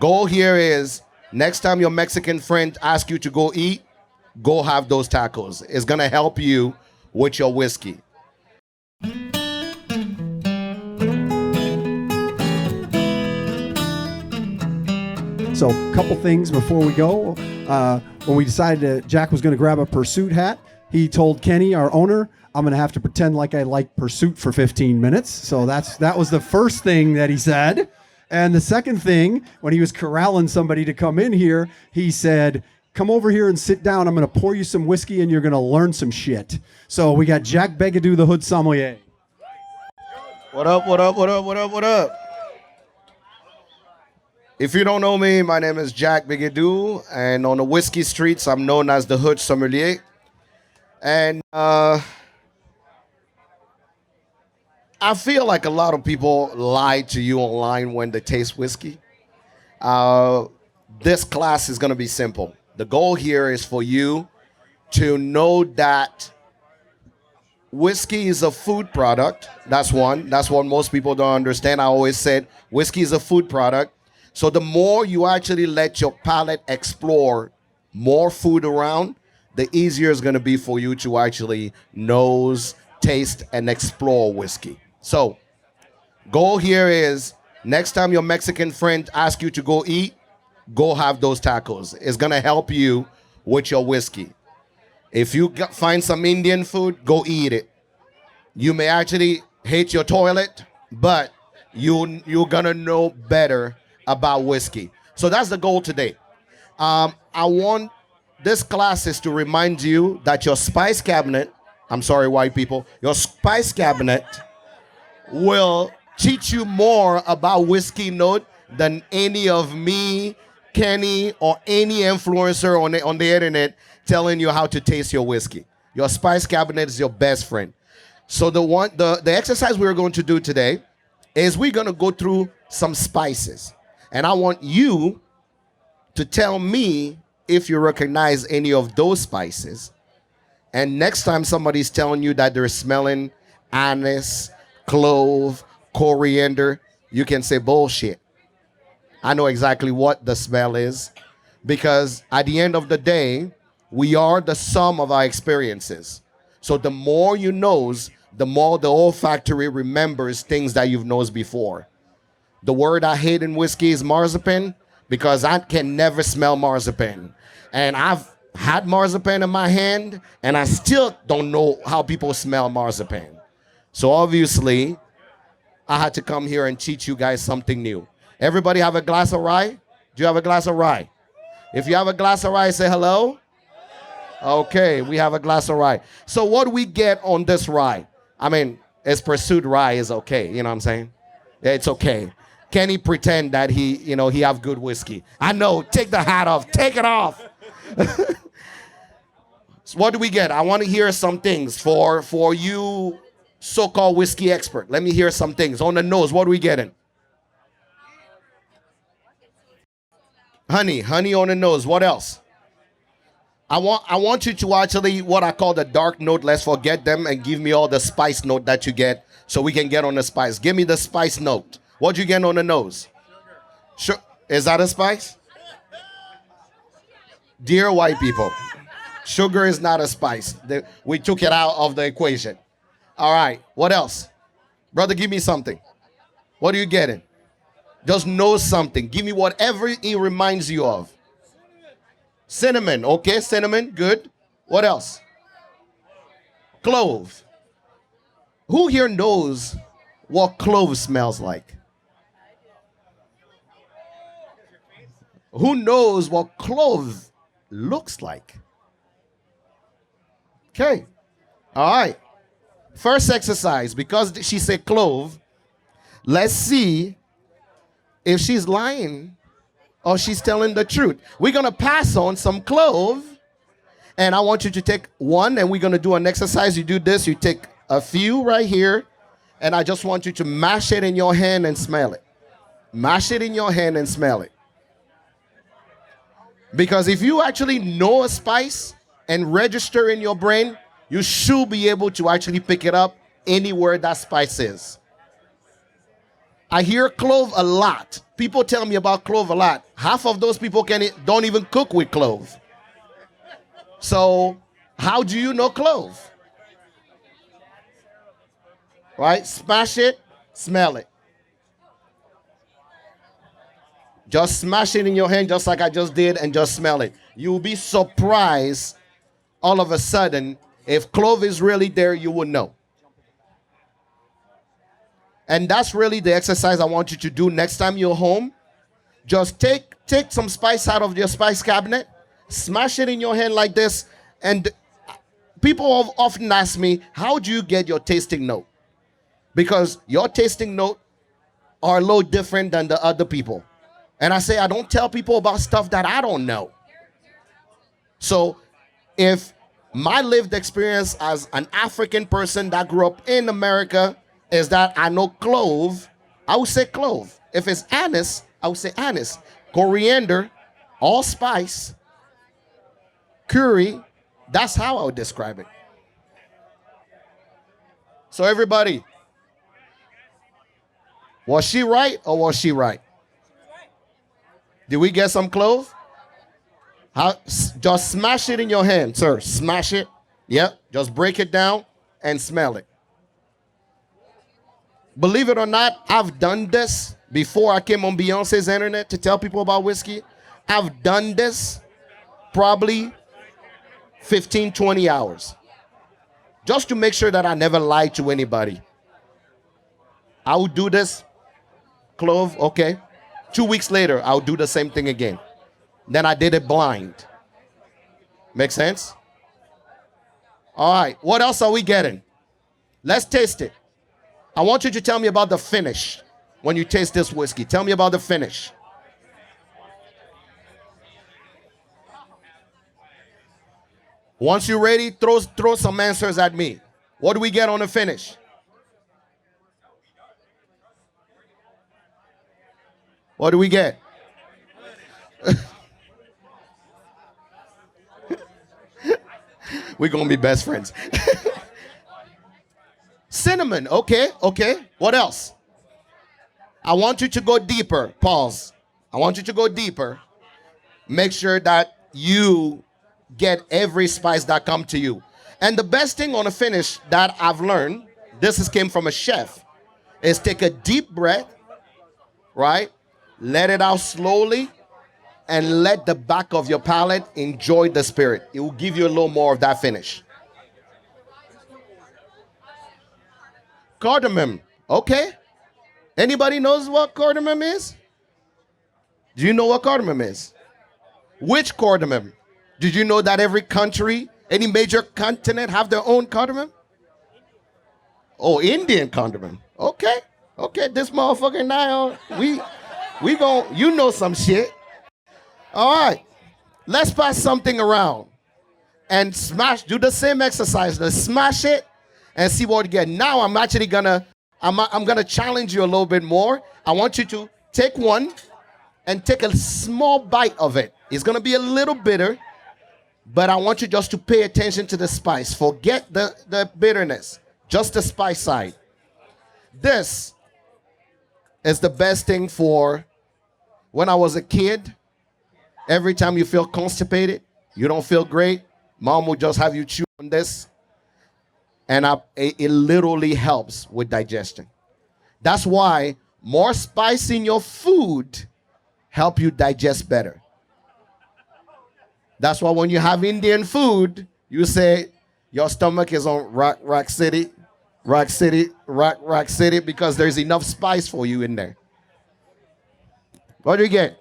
Goal here is next time your Mexican friend asks you to go eat, go have those tacos. It's gonna help you with your whiskey. So, a couple things before we go. When we decided Jack was going to grab a Pursuit hat, he told Kenny, our owner, I'm going to have to pretend like I like Pursuit for 15 minutes. So that was the first thing that he said. And the second thing, when he was corralling somebody to come in here, he said, come over here and sit down. I'm going to pour you some whiskey and you're going to learn some shit. So we got Jack Beguedou, the Hood Sommelier. What up, what up, what up, what up, what up? If you don't know me, my name is Jack Beguedou, and on the whiskey streets, I'm known as the Hood Sommelier. And I feel like a lot of people lie to you online when they taste whiskey. This class is going to be simple. The goal here is for you to know that whiskey is a food product. That's one. That's what most people don't understand. I always said whiskey is a food product. So the more you actually let your palate explore more food around, the easier it's going to be for you to actually nose, taste, and explore whiskey. So goal here is next time your Mexican friend asks you to go eat, go have those tacos. It's going to help you with your whiskey. If you find some Indian food, go eat it. You may actually hate your toilet, but you're going to know better about whiskey. So that's the goal today. I want this class is to remind you that your spice cabinet, I'm sorry, white people, your spice cabinet will teach you more about whiskey note than any of me, Kenny, or any influencer on the internet telling you how to taste your whiskey. Your spice cabinet is your best friend. So the exercise we're going to do today is we're going to go through some spices. And I want you to tell me if you recognize any of those spices. And next time somebody's telling you that they're smelling anise, clove, coriander, you can say bullshit. I know exactly what the smell is, because at the end of the day, we are the sum of our experiences. So the more you nose, the more the olfactory remembers things that you've nosed before. The word I hate in whiskey is marzipan, because I can never smell marzipan. And I've had marzipan in my hand, and I still don't know how people smell marzipan. So obviously, I had to come here and teach you guys something new. Everybody have a glass of rye? Do you have a glass of rye? If you have a glass of rye, say hello. Okay, we have a glass of rye. So what do we get on this rye? I mean, it's Pursuit rye is okay. You know what I'm saying? It's okay. Can he pretend that he have good whiskey? I know. Take the hat off. Take it off. So what do we get? I want to hear some things for you so-called whiskey expert. Let me hear some things. On the nose, what are we getting? Honey on the nose. What else? I want you to actually, what I call the dark note, let's forget them, and give me all the spice note that you get so we can get on the spice. Give me the spice note. What you get on the nose? Sure. Is that a spice? Dear white people, sugar is not a spice. We took it out of the equation. All right. What else? Brother, give me something. What are you getting? Just know something. Give me whatever it reminds you of. Cinnamon. Okay, cinnamon. Good. What else? Clove. Who here knows what clove smells like? Who knows what clove looks like? Okay. All right. First exercise, because she said clove, let's see if she's lying or she's telling the truth. We're going to pass on some clove, and I want you to take one, and we're going to do an exercise. You do this, you take a few right here, and I just want you to mash it in your hand and smell it. Mash it in your hand and smell it. Because if you actually know a spice and register in your brain, you should be able to actually pick it up anywhere that spice is. I hear clove a lot. People tell me about clove a lot. Half of those people don't even cook with clove. So how do you know clove? Right? Smash it, smell it. Just smash it in your hand just like I just did and just smell it. You'll be surprised all of a sudden. If clove is really there, you will know. And that's really the exercise I want you to do next time you're home. Just take some spice out of your spice cabinet, smash it in your hand like this, and people have often ask me, how do you get your tasting note? Because your tasting note are a little different than the other people. And I say, I don't tell people about stuff that I don't know. So if my lived experience as an African person that grew up in America is that I know clove, I would say clove. If it's anise, I would say anise. Coriander, allspice, curry, that's how I would describe it. So everybody, was she right or was she right? Did we get some clove? Just smash it in your hand, sir. Smash it. Yep. Just break it down and smell it. Believe it or not, I've done this before I came on Beyonce's internet to tell people about whiskey. I've done this probably 15, 20 hours. Just to make sure that I never lied to anybody. I would do this. Clove, okay. 2 weeks later, I'll do the same thing again. Then I did it blind. Make sense? All right, what else are we getting? Let's taste it. I want you to tell me about the finish when you taste this whiskey. Tell me about the finish. Once you're ready, throw some answers at me. What do we get on the finish? What do we get? We're going to be best friends. Cinnamon. Okay. What else? I want you to go deeper. Pause. I want you to go deeper. Make sure that you get every spice that comes to you. And the best thing on the finish that I've learned, came from a chef, is take a deep breath, right? Let it out slowly and let the back of your palate enjoy the spirit. It will give you a little more of that finish. Cardamom. Okay. Anybody knows what cardamom is? Do you know what cardamom is? Which cardamom? Did you know that every country, any major continent have their own cardamom? Oh, Indian cardamom. Okay. This motherfucker now, we gon' you know some shit. All right. Let's pass something around and do the same exercise. Let's smash it and see what we get. Now I'm actually I'm gonna challenge you a little bit more. I want you to take one and take a small bite of it. It's gonna be a little bitter, but I want you just to pay attention to the spice. Forget the bitterness, just the spice side. This is the best thing for when I was a kid. Every time you feel constipated, you don't feel great, mom will just have you chew on this. And it literally helps with digestion. That's why more spice in your food help you digest better. That's why when you have Indian food, you say your stomach is on rock city, because there's enough spice for you in there. What do you get?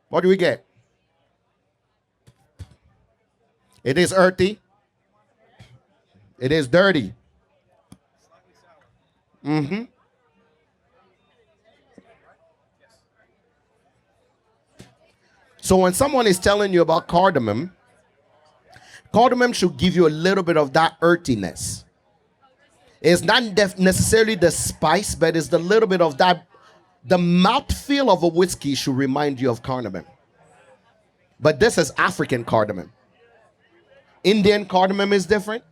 What do we get? It is earthy. It is dirty. So when someone is telling you about cardamom should give you a little bit of that earthiness. It's not necessarily the spice, but it's the little bit of that. The mouthfeel of a whiskey should remind you of cardamom. But this is African cardamom. Indian cardamom is different.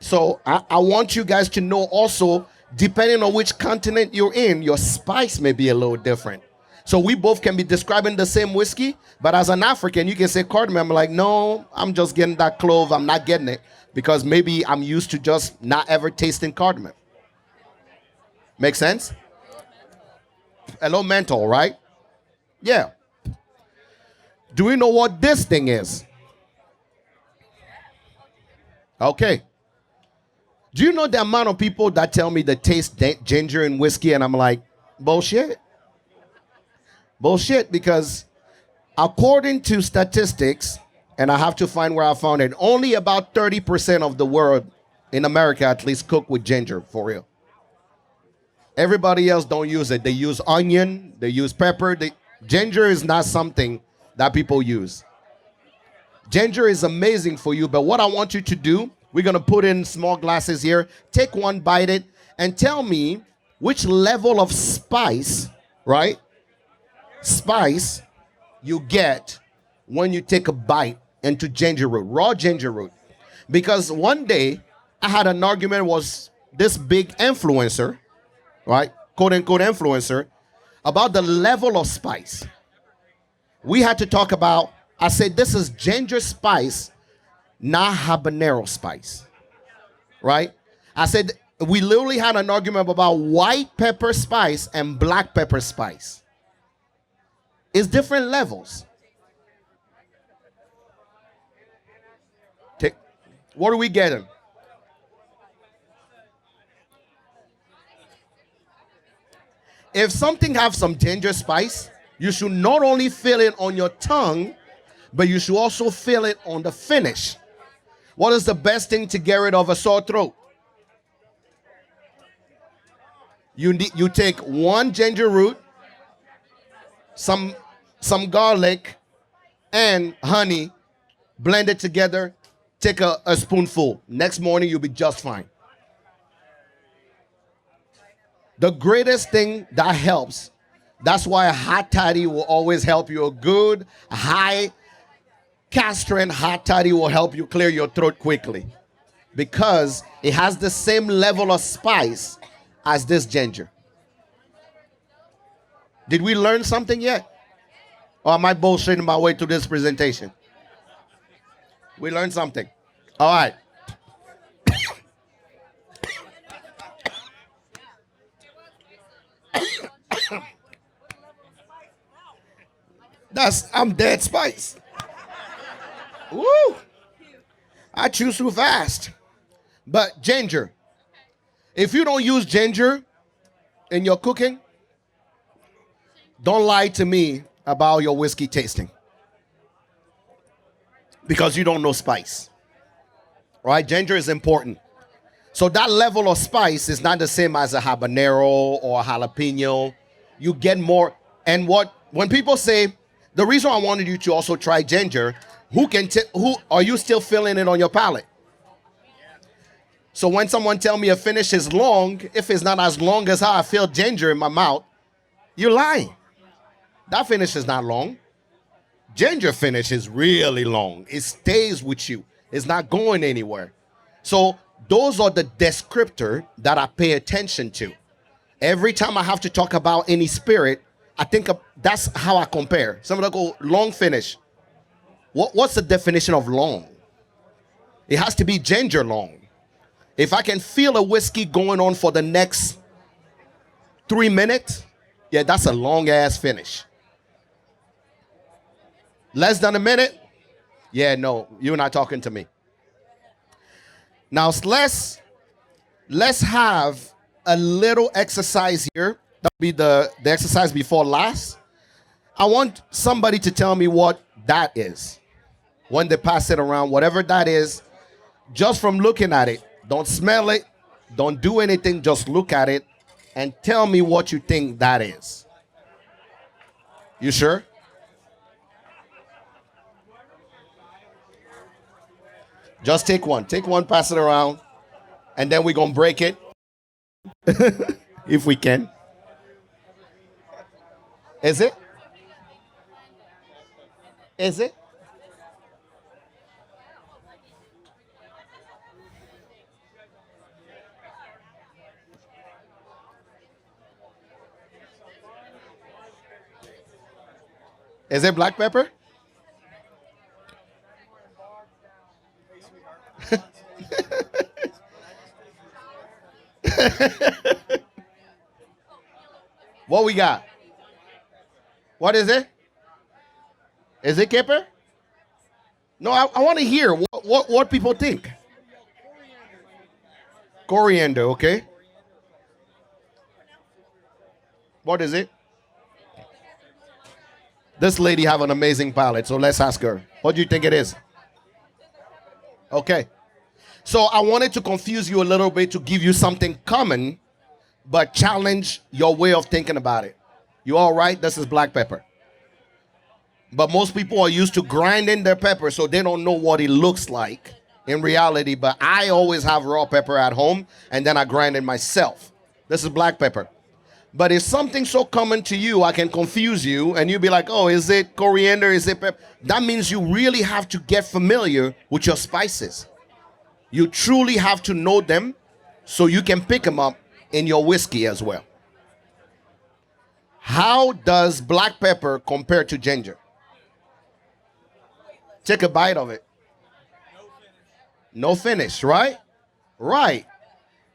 So I want you guys to know also, depending on which continent you're in, your spice may be a little different. So we both can be describing the same whiskey, but as an African, you can say cardamom. I'm like, no, I'm just getting that clove. I'm not getting it because maybe I'm used to just not ever tasting cardamom. Make sense? Hello, mental, right? Yeah. Do we know what this thing is? Okay. Do you know the amount of people that tell me they taste ginger in whiskey, and I'm like, bullshit? Bullshit, because according to statistics, and I have to find where I found it, only about 30% of the world, in America at least, cook with ginger, for real. Everybody else don't use it. They use onion, they use pepper. Ginger is not something that people use. Ginger is amazing for you, but what I want you to do, we're going to put in small glasses here. Take one, bite it, and tell me which level of spice, right? Spice you get when you take a bite into ginger root, raw ginger root. Because one day I had an argument was this big influencer, right? Quote unquote influencer, about the level of spice. We had to talk about, I said, this is ginger spice, not habanero spice, right? I said, we literally had an argument about white pepper spice and black pepper spice. It's different levels. Take, what are we getting? If something has some ginger spice, you should not only feel it on your tongue, but you should also feel it on the finish. What is the best thing to get rid of a sore throat? You take one ginger root, some garlic, and honey, blend it together, take a spoonful. Next morning, you'll be just fine. The greatest thing that helps, that's why a hot toddy will always help you. A good, high castrant hot toddy will help you clear your throat quickly because it has the same level of spice as this ginger. Did we learn something yet? Or am I bullshitting my way to this presentation? We learned something. All right. I'm dead spice. Woo! I choose too fast. But ginger. If you don't use ginger in your cooking, don't lie to me about your whiskey tasting. Because you don't know spice. Right? Ginger is important. So that level of spice is not the same as a habanero or a jalapeno. You get more. And when people say, the reason I wanted you to also try ginger, who are you still feeling it on your palate? So when someone tell me a finish is long, if it's not as long as how I feel ginger in my mouth, you're lying. That finish is not long. Ginger finish is really long. It stays with you. It's not going anywhere. So those are the descriptor that I pay attention to. Every time I have to talk about any spirit, I think that's how I compare. Some of them go long finish. What's the definition of long? It has to be ginger long. If I can feel a whiskey going on for the next 3 minutes, yeah, that's a long ass finish. Less than a minute? Yeah, no, you're not talking to me. Now let's have a little exercise here. That'll be the exercise before last. I want somebody to tell me what that is. When they pass it around, whatever that is, just from looking at it, don't smell it, don't do anything, just look at it and tell me what you think that is. You sure? Just take one, pass it around, and then we're gonna break it if we can. Is it? Is it? Is it black pepper? What we got? What is it? Is it pepper? No, I want to hear what people think. Coriander, okay. What is it? This lady have an amazing palate, so let's ask her. What do you think it is? Okay. So I wanted to confuse you a little bit to give you something common, but challenge your way of thinking about it. You all right? This is black pepper. But most people are used to grinding their pepper, so they don't know what it looks like in reality. But I always have raw pepper at home, and then I grind it myself. This is black pepper. But if something so common to you, I can confuse you, and you'll be like, oh, is it coriander? Is it pepper? That means you really have to get familiar with your spices. You truly have to know them so you can pick them up in your whiskey as well. How does black pepper compare to ginger? Take a bite of it. No finish, right? Right.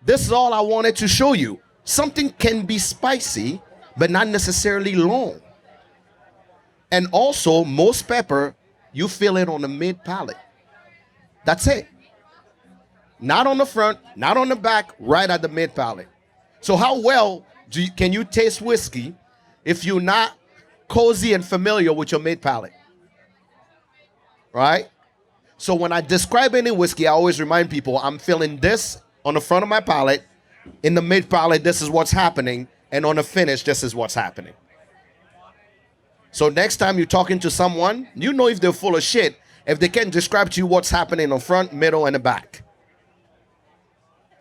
This is all I wanted to show you. Something can be spicy, but not necessarily long. And also, most pepper, you feel it on the mid palate. That's it. Not on the front, not on the back, right at the mid palate. So how well can you taste whiskey if you're not cozy and familiar with your mid palate? Right? So when I describe any whiskey, I always remind people I'm feeling this on the front of my palate. In the mid palate, this is what's happening. And on the finish, this is what's happening. So next time you're talking to someone, you know if they're full of shit if they can describe to you what's happening on front, middle, and the back.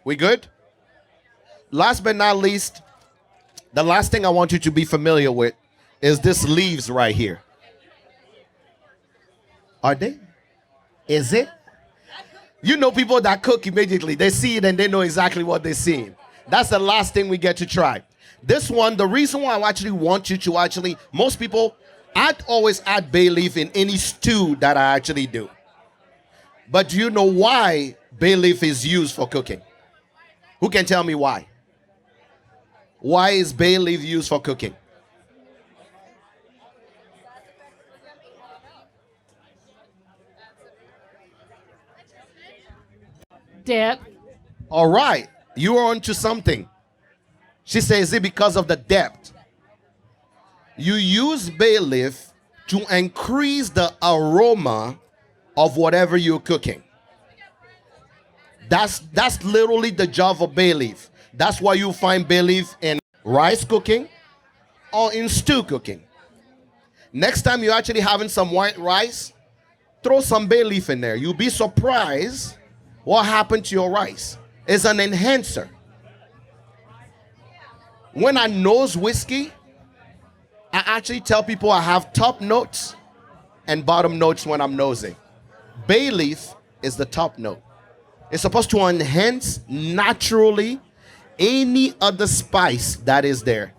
We good? Last but not least, the last thing I want you to be familiar with is this leaves right here. Are they? Is it? You know people that cook immediately. They see it and they know exactly what they're seeing. That's the last thing we get to try. This one, the reason why I actually want you to most people, I'd always add bay leaf in any stew that I actually do. But do you know why bay leaf is used for cooking? Who can tell me why? Why is bay leaf used for cooking? Dip. All right, you are onto something. She says, is it because of the depth? You use bay leaf to increase the aroma of whatever you're cooking. That's literally the job of bay leaf. That's why you find bay leaf in rice cooking or in stew cooking. Next time you're actually having some white rice, throw some bay leaf in there. You'll be surprised what happened to your rice. It's an enhancer. When I nose whiskey, I actually tell people I have top notes and bottom notes when I'm nosing. Bay leaf is the top note. It's supposed to enhance naturally any other spice that is there.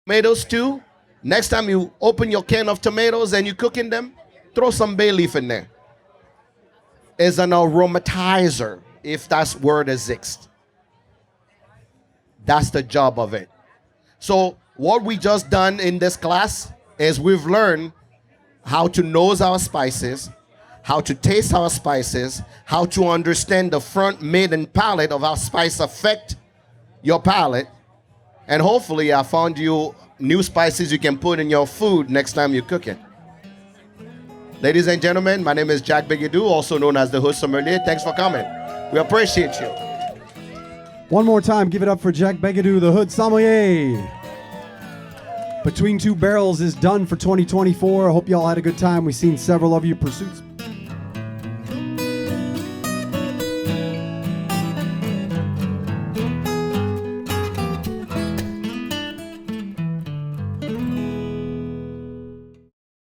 Tomatoes too. Next time you open your can of tomatoes and you're cooking them, throw some bay leaf in there. It's an aromatizer, if that word exists. That's the job of it. So what we just done in this class is we've learned how to nose our spices, how to taste our spices, how to understand the front, mid, and palate of our spice affect your palate. And hopefully I found you new spices you can put in your food next time you're cooking. Ladies and gentlemen, my name is Jack Beguedou, also known as the Hood Sommelier. Thanks for coming. We appreciate you. One more time, give it up for Jack Beguedou, the Hood Sommelier. Between Two Barrels is done for 2024. I hope you all had a good time. We've seen several of you pursue